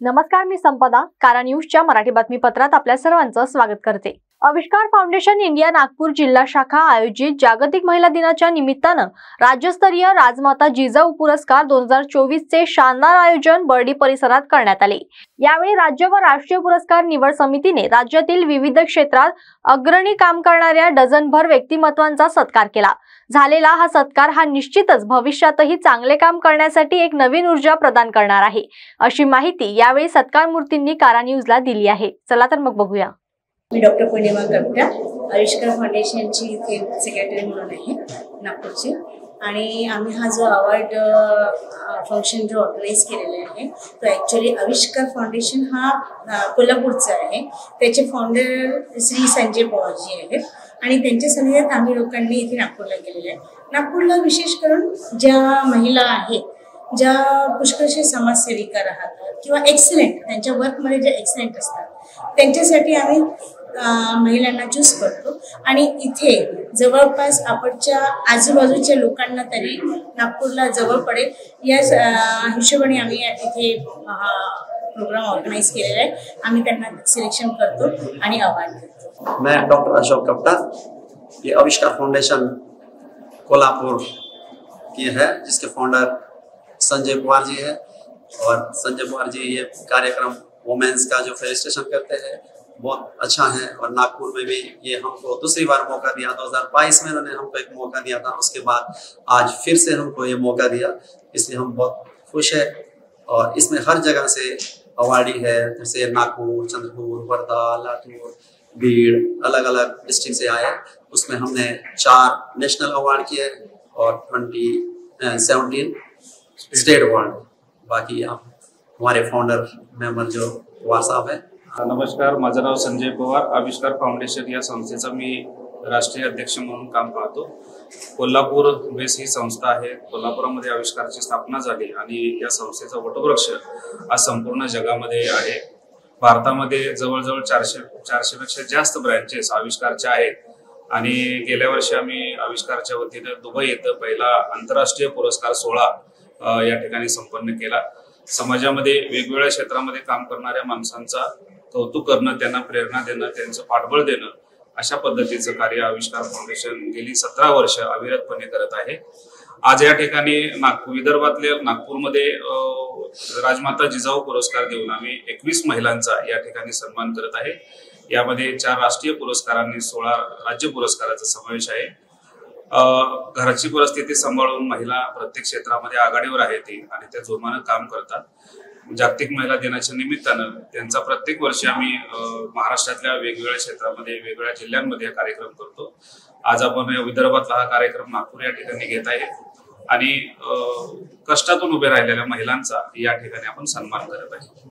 नमस्कार, मी संपदा. कारा न्यूजच्या मराठी बातमीपत्रात आपल्या सर्वांचं स्वागत करते. आविष्कार फाउंडेशन इंडिया नागपूर जिल्हा शाखा आयोजित जागतिक महिला दिनाच्या निमित्तानं राज्यस्तरीय राजमाता जिजाऊ पुरस्कार 2024 चे शानदार आयोजन बर्डी परिसरात करण्यात आले. यावेळी राज्य व राष्ट्रीय पुरस्कार निवड समितीने राज्यातील विविध क्षेत्रात अग्रणी काम करणाऱ्या डझनभर व्यक्तिमत्वांचा सत्कार केला. झालेला हा सत्कार निश्चितच भविष्यातही चांगले काम करण्यासाठी एक नवीन ऊर्जा प्रदान करणार आहे, अशी माहिती यावेळी सत्कार मूर्तींनी कारा न्यूजला दिली आहे. चला तर मग बघूया. मी डॉक्टर पूर्णिमा कपटा, आविष्कार फाउंडेशनची इथे सेक्रेटरी म्हणून आहे नागपूरची. आणि आम्ही हा जो अवॉर्ड फंक्शन जो ऑर्गनाईज केलेला आहे तो ॲक्च्युली आविष्कार फाउंडेशन हा कोल्हापूरचा आहे. त्याचे फाउंडर श्री संजय पवारजी आहेत आणि त्यांच्या सल्ल्यात आम्ही लोकांनी इथे नागपूरला केलेलं आहे. नागपूरला विशेष करून ज्या महिला आहेत, ज्या पुष्कळशे समाजसेविका राहतात किंवा एक्सलेंट त्यांच्या वर्कमध्ये जे एक्सलेंट असतात, त्यांच्यासाठी आम्ही महिलांना चूज करतो. आणि इथे जवळपास आपणच्या आजूबाजूच्या लोकांना तरी नागपूरला जवळ पडेल या हिशोबाने आम्ही इथे प्रोग्राम ऑर्गनाइज केलेला आहे. आम्ही त्यांना सिलेक्शन करतो आणि अवॉर्ड देतो. मैं डॉक्टर अशोक कपटा, ये आविष्कार फाउंडेशन कोल्हापुर की है, जिसके फाउंडर संजय पवार जी है. और संजय पवार जी ये कार्यक्रम वुमेन्स का जो फेलिस्टेशन करते हैं बहुत अच्छा है. और नागपुर में भी ये हमको दूसरी बार मौका दिया. 2022 में उन्होंने हमको एक मौका दिया था, उसके बाद आज फिर से हमको ये मौका दिया, इसलिए हम बहुत खुश है. और इसमें हर जगह से अवार्डी है, जैसे नागपुर, चंद्रपुर, वर्धा, लातूर, भीड़, अलग अलग डिस्ट्रिक्ट से आए. उसमें हमने 4 नेशनल अवार्ड किए और 17 स्टेट अवार्ड. बाकी आप हमारे फाउंडर मेंबर जो पवार साहब है. नमस्कार, माझं नाव संजय पवार. आविष्कार फाउंडेशन या संस्थेचा मी राष्ट्रीय अध्यक्ष म्हणून काम पाहतो. कोल्हापूर बेस ही संस्था आहे. कोल्हापुरामध्ये आविष्कारची स्थापना झाली आणि या संस्थेचा वटवृक्ष आज संपूर्ण जगामध्ये आहे. भारतामध्ये जवळजवळ 400पेक्षा जास्त ब्रँचेस आविष्कारच्या आहेत. आणि गेल्या वर्षी आम्ही आविष्कारच्या वतीने दुबई येथे पहिला आंतरराष्ट्रीय पुरस्कार सोहळा या ठिकाणी संपन्न केला. समाजामध्ये वेगवेगळ्या क्षेत्रामध्ये काम करणाऱ्या माणसांचा कौतुक करणं, त्यांना प्रेरणा देणं, त्यांचं पाठबळ देणं, अशा पद्धतीचं कार्य आविष्कार फाउंडेशन गेली 17 वर्ष अविरतपणे करत आहे. आज या ठिकाणी विदर्भातल्या नागपूरमध्ये राजमाता जिजाऊ पुरस्कार देऊन आम्ही 21 महिलांचा या ठिकाणी सन्मान करत आहे. यामध्ये 4 राष्ट्रीय पुरस्कारांनी 16 राज्य पुरस्काराचा समावेश आहे. घराची परिस्थिती सांभाळून महिला प्रत्येक क्षेत्रामध्ये आघाडीवर आहेत आणि त्या जोमानं काम करतात. जागतिक महिला दिनाच्या निमित्तानं त्यांचा प्रत्येक वर्षी आम्ही महाराष्ट्रातल्या वेगवेगळ्या क्षेत्रामध्ये, वेगवेगळ्या जिल्ह्यांमध्ये कार्यक्रम करतो. आज आपण विदर्भातला हा कार्यक्रम नागपूर या ठिकाणी घेत आहे आणि कष्टातून उभे राहिलेल्या महिलांचा या ठिकाणी आपण सन्मान करत आहे.